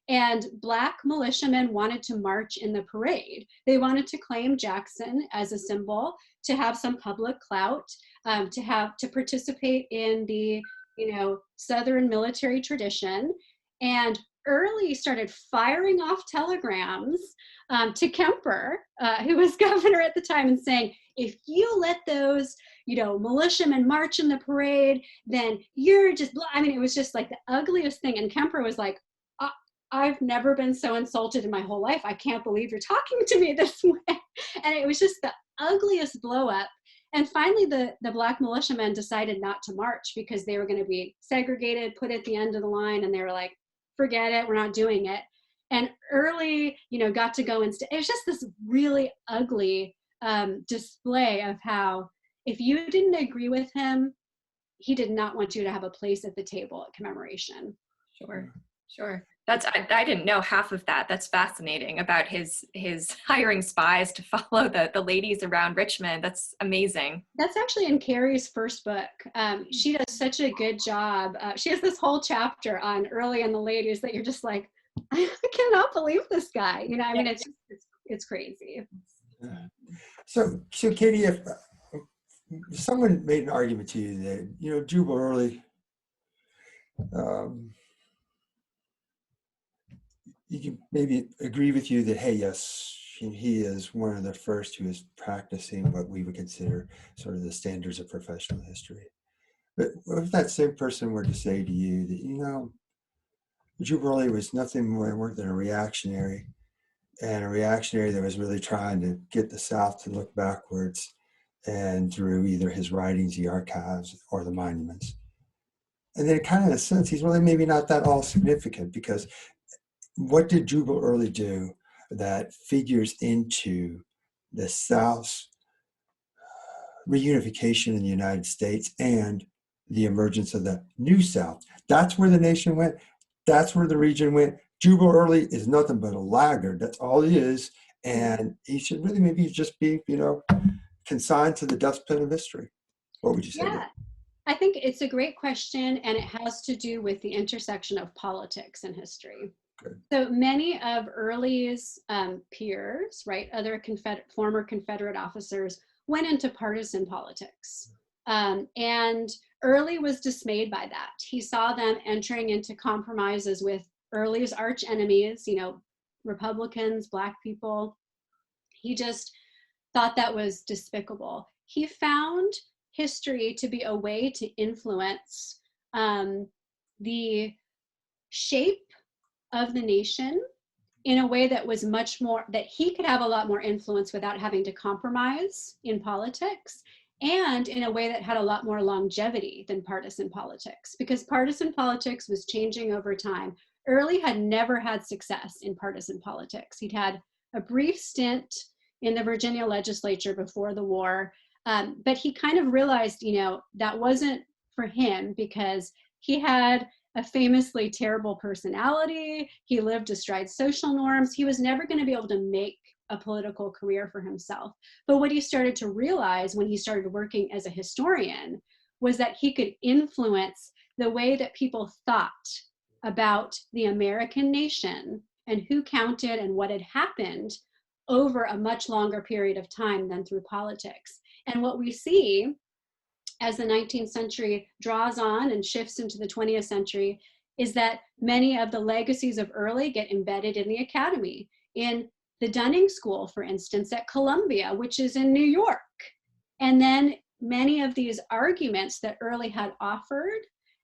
And Black militiamen wanted to march in the parade. They wanted to claim Jackson as a symbol, to have some public clout, to participate in the, Southern military tradition. And Early started firing off telegrams to Kemper, who was governor at the time, and saying, if you let those, militiamen march in the parade, then you're just, it was just like the ugliest thing. And Kemper was like, I've never been so insulted in my whole life. I can't believe you're talking to me this way. And it was just the ugliest blow up. And finally, the Black militiamen decided not to march because they were going to be segregated, put at the end of the line. And they were like, forget it, we're not doing it. And Early, got to go instead. It was just this really ugly display of how, if you didn't agree with him, he did not want you to have a place at the table at commemoration. Sure. I didn't know half of that. That's fascinating about his hiring spies to follow the ladies around Richmond. That's amazing. That's actually in Carrie's first book. She does such a good job. She has this whole chapter on Early and the ladies that you're just like, I cannot believe this guy. It's crazy. So Katy, if someone made an argument to you that, Jubal Early, you can maybe agree with you that, hey, yes, he is one of the first who is practicing what we would consider sort of the standards of professional history. But what if that same person were to say to you that, Jubal Early was nothing more than a reactionary, and a reactionary that was really trying to get the South to look backwards, and through either his writings, the archives, or the monuments. And then kind of in a sense, he's really maybe not that all significant, because what did Jubal Early do that figures into the South's reunification in the United States and the emergence of the New South? That's where the nation went. That's where the region went. Jubal Early is nothing but a laggard. That's all he is. And he should really maybe just be, consigned to the dustbin of history. What would you say? Yeah, I think it's a great question, and it has to do with the intersection of politics and history. Good. So many of Early's peers, right, other former Confederate officers, went into partisan politics. And Early was dismayed by that. He saw them entering into compromises with Early's arch enemies, Republicans, Black people. He just thought that was despicable. He found history to be a way to influence the shape of the nation in a way that was much more, that he could have a lot more influence without having to compromise in politics, and in a way that had a lot more longevity than partisan politics, because partisan politics was changing over time. Early had never had success in partisan politics. He'd had a brief stint in the Virginia legislature before the war, but he kind of realized, that wasn't for him, because he had a famously terrible personality. He lived astride social norms. He was never going to be able to make a political career for himself. But what he started to realize when he started working as a historian was that he could influence the way that people thought about the American nation and who counted and what had happened over a much longer period of time than through politics. And what we see as the 19th century draws on and shifts into the 20th century is that many of the legacies of Early get embedded in the academy. In the Dunning School, for instance, at Columbia, which is in New York. And then many of these arguments that Early had offered,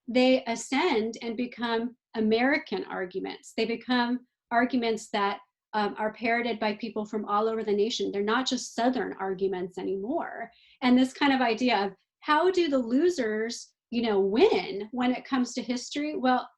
they ascend and become American arguments. They become arguments that are parroted by people from all over the nation. They're not just Southern arguments anymore. And this kind of idea of how do the losers, win when it comes to history? Well,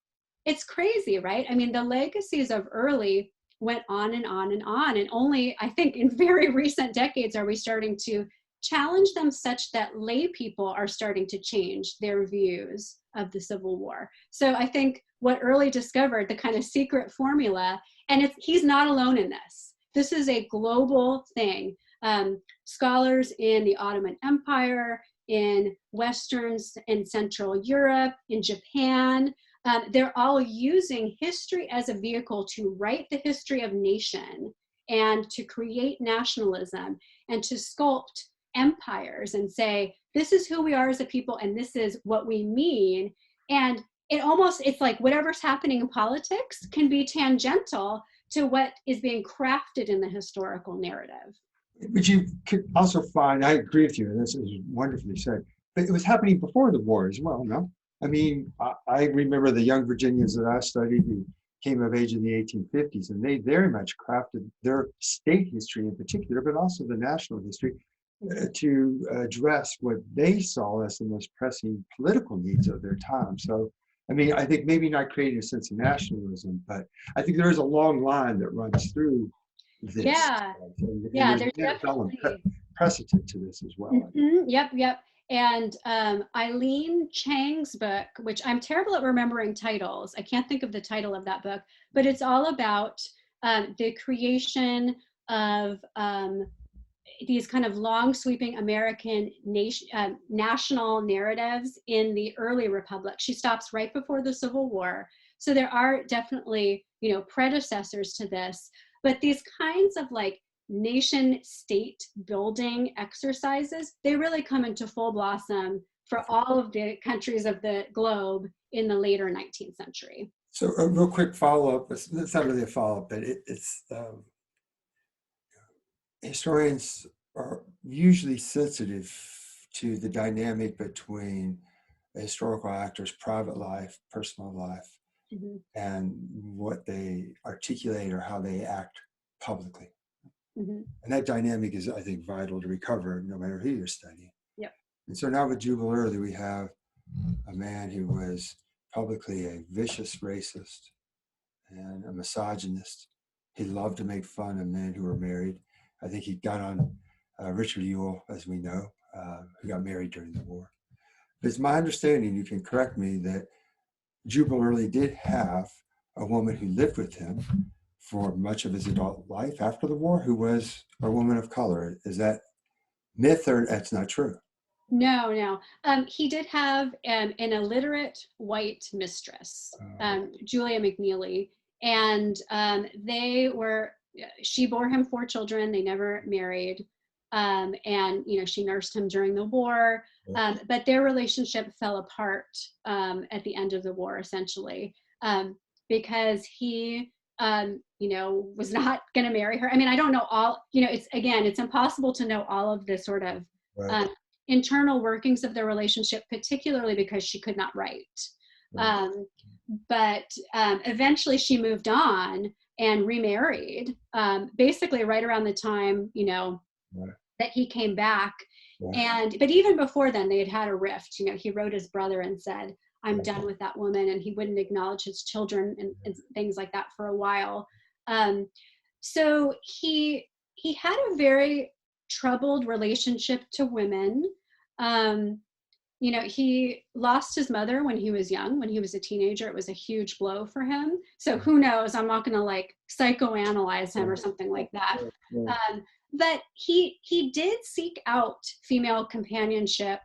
it's crazy, right? I mean, the legacies of Early went on and on and on. And only, I think, in very recent decades are we starting to challenge them such that lay people are starting to change their views of the Civil War. So I think what Early discovered, the kind of secret formula, and he's not alone in this. This is a global thing. Scholars in the Ottoman Empire, in Western and Central Europe, in Japan, they're all using history as a vehicle to write the history of nation and to create nationalism and to sculpt empires and say, this is who we are as a people and this is what we mean. And it's like whatever's happening in politics can be tangential to what is being crafted in the historical narrative. But you could also find, I agree with you, and this is wonderfully said, but it was happening before the war as well, no? I mean, I remember the young Virginians that I studied who came of age in the 1850s, and they very much crafted their state history in particular, but also the national history to address what they saw as the most pressing political needs of their time. So, I mean, I think maybe not creating a sense of nationalism, but I think there is a long line that runs through this. Yeah, and there's definitely precedent to this as well. Mm-hmm. Yep. And Eileen Chang's book, which I'm terrible at remembering titles, I can't think of the title of that book, but it's all about the creation of these kind of long sweeping American national narratives in the early republic. She stops right before the Civil War. So there are definitely, predecessors to this, but these kinds of like nation state building exercises, they really come into full blossom for all of the countries of the globe in the later 19th century. So a real quick follow-up, it's not really a follow-up, but it's historians are usually sensitive to the dynamic between a historical actor's private life, personal life, mm-hmm. and what they articulate or how they act publicly. Mm-hmm. And that dynamic is, I think, vital to recover no matter who you're studying. Yep. And so now with Jubal Early, we have a man who was publicly a vicious racist and a misogynist. He loved to make fun of men who were married. I think he got on Richard Ewell, as we know, who got married during the war. But it's my understanding, you can correct me, that Jubal Early did have a woman who lived with him for much of his adult life after the war, who was a woman of color. Is that myth or that's not true? No. He did have an illiterate white mistress, Julia McNeely, and she bore him 4 children. They never married. And, she nursed him during the war, but their relationship fell apart at the end of the war, essentially, because he, was not going to marry her. I mean, I don't know all, it's impossible to know all of the sort of internal workings of their relationship, particularly because she could not write. Right. But eventually she moved on and remarried, basically right around the time, that he came back. But even before then, they had a rift. He wrote his brother and said, I'm done with that woman, and he wouldn't acknowledge his children and things like that for a while. So he had a very troubled relationship to women. He lost his mother when he was young. When he was a teenager, it was a huge blow for him. So who knows? I'm not going to psychoanalyze him or something like that. But he did seek out female companionship.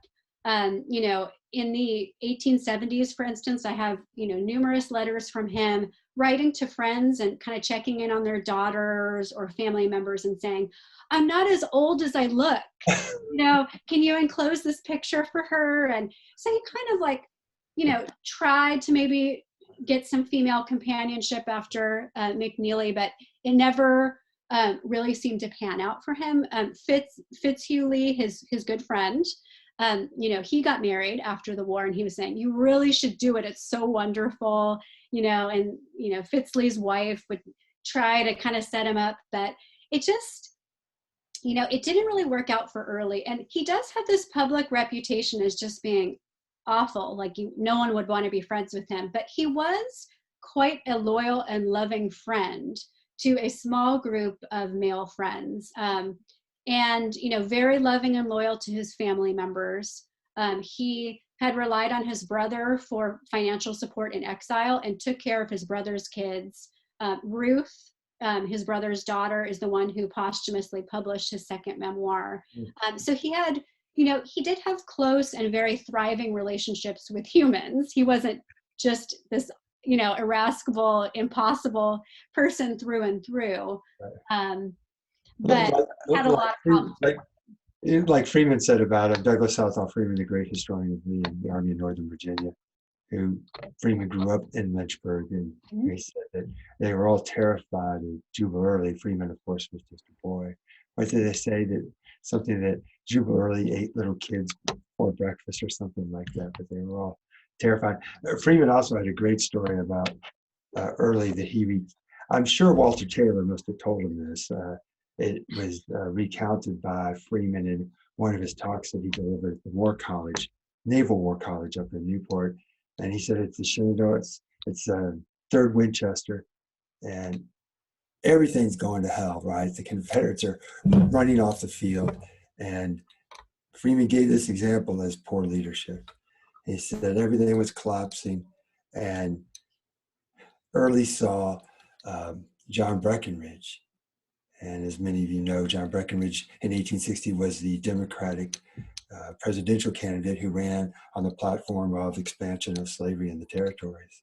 In the 1870s, for instance, I have, numerous letters from him writing to friends and kind of checking in on their daughters or family members and saying, I'm not as old as I look, can you enclose this picture for her? And so he kind of tried to maybe get some female companionship after McNeely, but it never really seemed to pan out for him. Fitzhugh, his good friend, he got married after the war, and he was saying, you really should do it. It's so wonderful, and, Fitzlee's wife would try to kind of set him up, but it just, it didn't really work out for Early. And he does have this public reputation as just being awful. No one would want to be friends with him, but he was quite a loyal and loving friend to a small group of male friends. And, very loving and loyal to his family members. He had relied on his brother for financial support in exile and took care of his brother's kids. Ruth, his brother's daughter, is the one who posthumously published his second memoir. So he had, he did have close and very thriving relationships with humans. He wasn't just this, irascible, impossible person through and through. But had a lot of problems. Like Freeman said about him, Douglas Southall Freeman, the great historian of the Army of Northern Virginia, who Freeman grew up in Lynchburg, and he said that they were all terrified of Jubal Early. Freeman, of course, was just a boy. What did they say? That something that Jubal Early ate little kids for breakfast or something like that, but they were all terrified. Freeman also had a great story about Early that I'm sure Walter Taylor must have told him this. It was recounted by Freeman in one of his talks that he delivered at the War College, Naval War College up in Newport. And he said, it's the Shenandoah, it's 3rd Winchester, and everything's going to hell, right? The Confederates are running off the field. And Freeman gave this example as poor leadership. He said that everything was collapsing, and Early saw John Breckinridge. And as many of you know, John Breckinridge in 1860 was the Democratic presidential candidate who ran on the platform of expansion of slavery in the territories.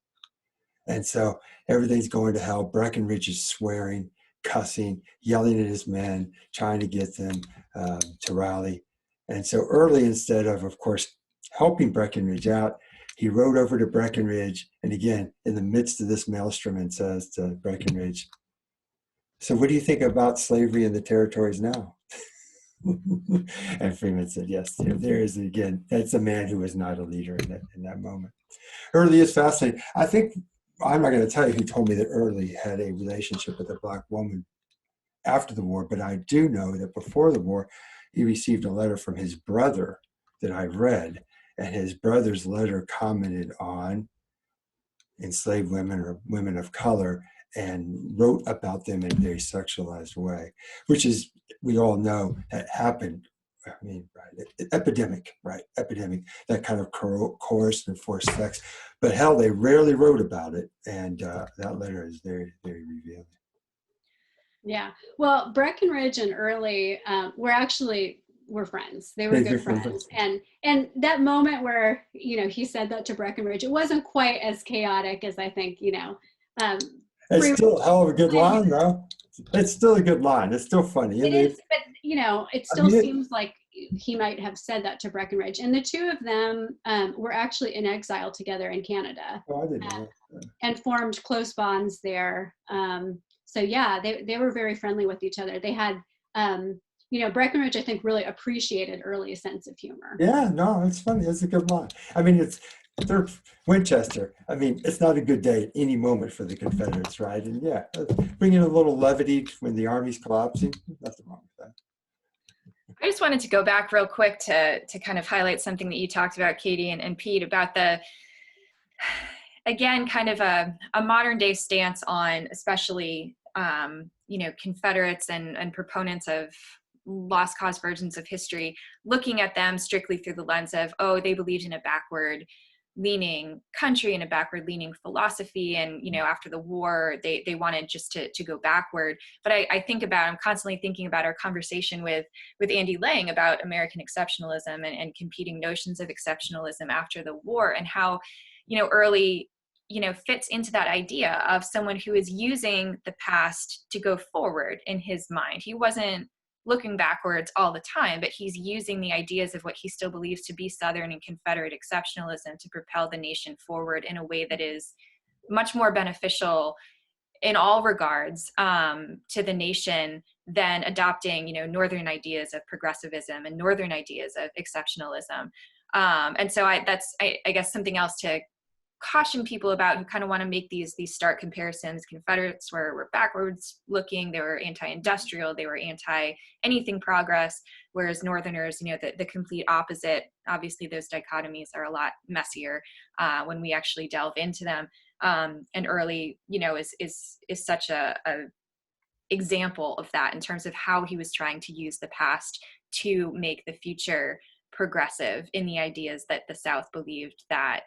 And so everything's going to hell. Breckinridge is swearing, cussing, yelling at his men, trying to get them to rally. And so Early, instead of course, helping Breckinridge out, he rode over to Breckinridge, and again, in the midst of this maelstrom, and says to Breckinridge, "So what do you think about slavery in the territories now?" And Freeman said, yes, there is, again, that's a man who was not a leader in that moment. Early is fascinating. I think, I'm not going to tell you who told me that Early had a relationship with a Black woman after the war, but I do know that before the war, he received a letter from his brother that I read, and his brother's letter commented on enslaved women or women of color and wrote about them in a very sexualized way, which is, we all know, that happened. I mean, right, epidemic, that kind of coerced and forced sex. But hell, they rarely wrote about it, and that letter is very, very revealing. Yeah, well, Breckinridge and Early were friends. They were good friends. And that moment where, he said that to Breckinridge, it wasn't quite as chaotic as I think, it's still a hell of a good line, though. It's still a good line. It's still funny. It is, but, it still seems like he might have said that to Breckinridge. And the two of them were actually in exile together in Canada. Oh, I didn't know that. And formed close bonds there. So yeah, they were very friendly with each other. They had, Breckinridge, I think, really appreciated Early's sense of humor. Yeah, no, it's funny. It's a good line. I mean, they're Winchester. I mean, it's not a good day at any moment for the Confederates, right? And yeah, bringing a little levity when the army's collapsing, nothing wrong with that. I just wanted to go back real quick to kind of highlight something that you talked about, Katy and Pete, about again, kind of a modern day stance on especially, Confederates and proponents of lost cause versions of history, looking at them strictly through the lens of, oh, they believed in a backward leaning country and a backward leaning philosophy. And, after the war, they wanted just to go backward. But I'm constantly thinking about our conversation with Andy Lang about American exceptionalism and competing notions of exceptionalism after the war, and how, Early, fits into that idea of someone who is using the past to go forward in his mind. He wasn't looking backwards all the time, but he's using the ideas of what he still believes to be Southern and Confederate exceptionalism to propel the nation forward in a way that is much more beneficial in all regards to the nation than adopting, Northern ideas of progressivism and Northern ideas of exceptionalism. And so that's guess something else to caution people about who kind of want to make these stark comparisons. Confederates were backwards looking, they were anti-industrial, they were anti-anything progress, whereas Northerners, the complete opposite. Obviously, those dichotomies are a lot messier when we actually delve into them. And Early, is such a example of that in terms of how he was trying to use the past to make the future progressive in the ideas that the South believed that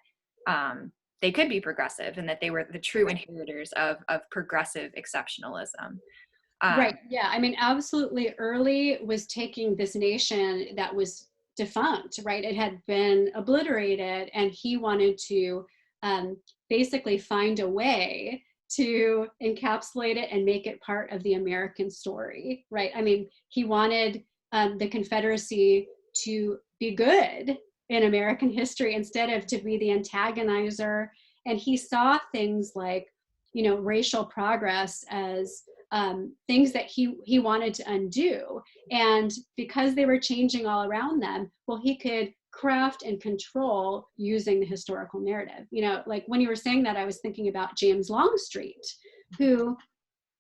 they could be progressive and that they were the true inheritors of progressive exceptionalism. Right. Yeah. I mean, absolutely. Early was taking this nation that was defunct, right? It had been obliterated, and he wanted to basically find a way to encapsulate it and make it part of the American story, right? I mean, he wanted the Confederacy to be good in American history instead of to be the antagonizer. And he saw things like, you know, racial progress as things that he wanted to undo. And because they were changing all around them, well, he could craft and control using the historical narrative. You know, like when you were saying that, I was thinking about James Longstreet, who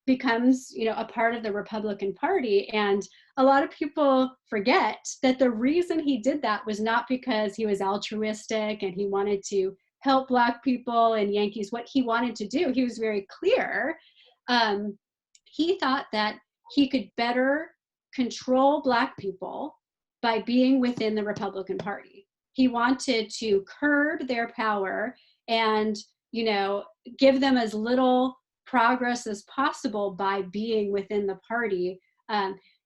becomes, you know, a part of the Republican Party. And a lot of people forget that the reason he did that was not because he was altruistic and he wanted to help Black people and Yankees. What he wanted to do, he was very clear. He thought that he could better control Black people by being within the Republican Party. He wanted to curb their power and, you know, give them as little progress as possible by being within the party,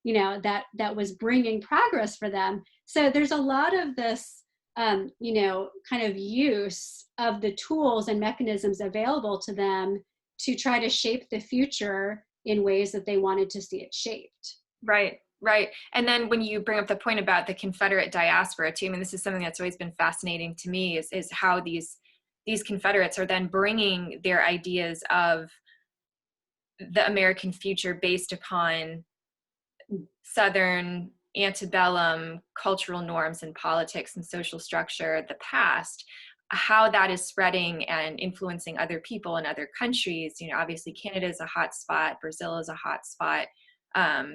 you know, that was bringing progress for them. So there's a lot of this, you know, kind of use of the tools and mechanisms available to them to try to shape the future in ways that they wanted to see it shaped. Right. Right. And then when you bring up the point about the Confederate diaspora too, I mean, this is something that's always been fascinating to me is how these Confederates are then bringing their ideas of the American future based upon Southern antebellum cultural norms and politics and social structure of the past, how that is spreading and influencing other people in other countries. You know, obviously Canada is a hot spot, Brazil is a hot spot.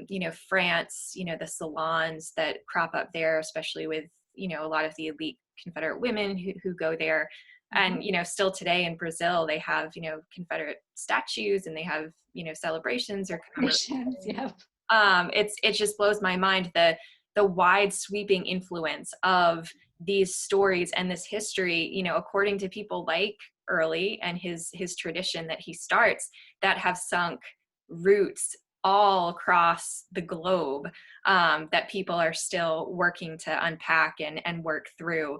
You know, France, you know, the salons that crop up there, especially with, you know, a lot of the elite Confederate women who go there. And, you know, still today in Brazil, they have, you know, Confederate statues and they have, you know, celebrations or commemorations. Yeah. It just blows my mind the wide sweeping influence of these stories and this history, you know, according to people like Early and his tradition that he starts, that have sunk roots all across the globe, that people are still working to unpack and work through,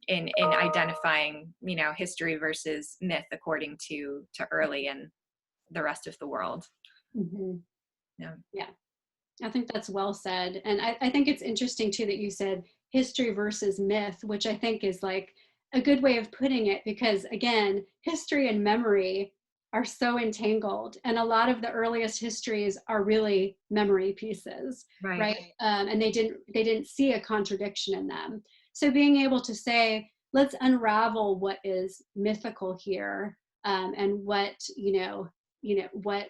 in identifying, you know, history versus myth according to Early and the rest of the world. Yeah, I think that's well said. And I think it's interesting too that you said history versus myth, which I think is like a good way of putting it, because again, history and memory are so entangled, and a lot of the earliest histories are really memory pieces, right? And they didn't see a contradiction in them. So being able to say, let's unravel what is mythical here, and what what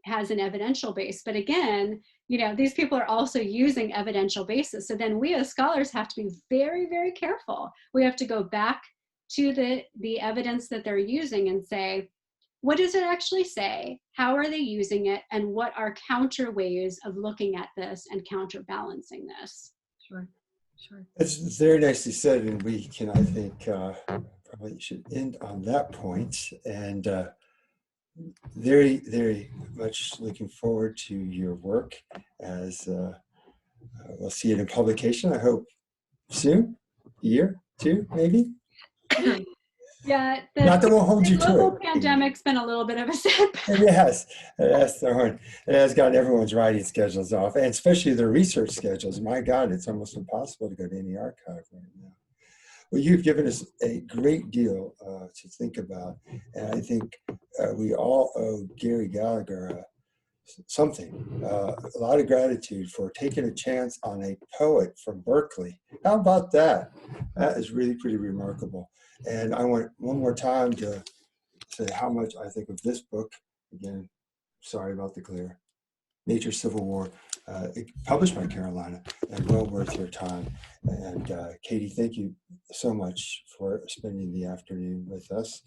has an evidential base. But again, you know, these people are also using evidential basis. So then we as scholars have to be very, very careful. We have to go back to the evidence that they're using and say, what does it actually say? How are they using it? And what are counter ways of looking at this and counterbalancing this? Sure. It's very nicely said, and we can, I think, probably should end on that point. And very, very much looking forward to your work as we'll see it in publication, I hope soon, a year, two, maybe. Yeah, not that we'll hold you to it. The global pandemic's been a little bit of a setback. Yes, it has gotten everyone's writing schedules off, and especially their research schedules. My God, it's almost impossible to go to any archive right now. Well, you've given us a great deal to think about, and I think we all owe Gary Gallagher something, a lot of gratitude for taking a chance on a poet from Berkeley. How about that? That is really pretty remarkable. And I want one more time to say how much I think of this book. Again, sorry about the glare. Nature Civil War, published by Carolina, and well worth your time. And Katy, thank you so much for spending the afternoon with us.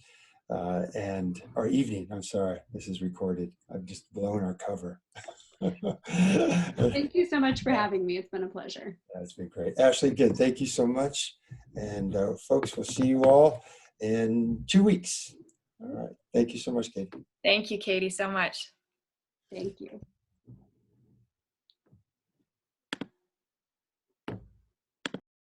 Or evening, I'm sorry, this is recorded. I've just blown our cover. Thank you so much for having me. It's been a pleasure. That's been great. Ashley, again, thank you so much. And folks, we'll see you all in 2 weeks. All right. Thank you so much, Katy. Thank you, Katy, so much. Thank you.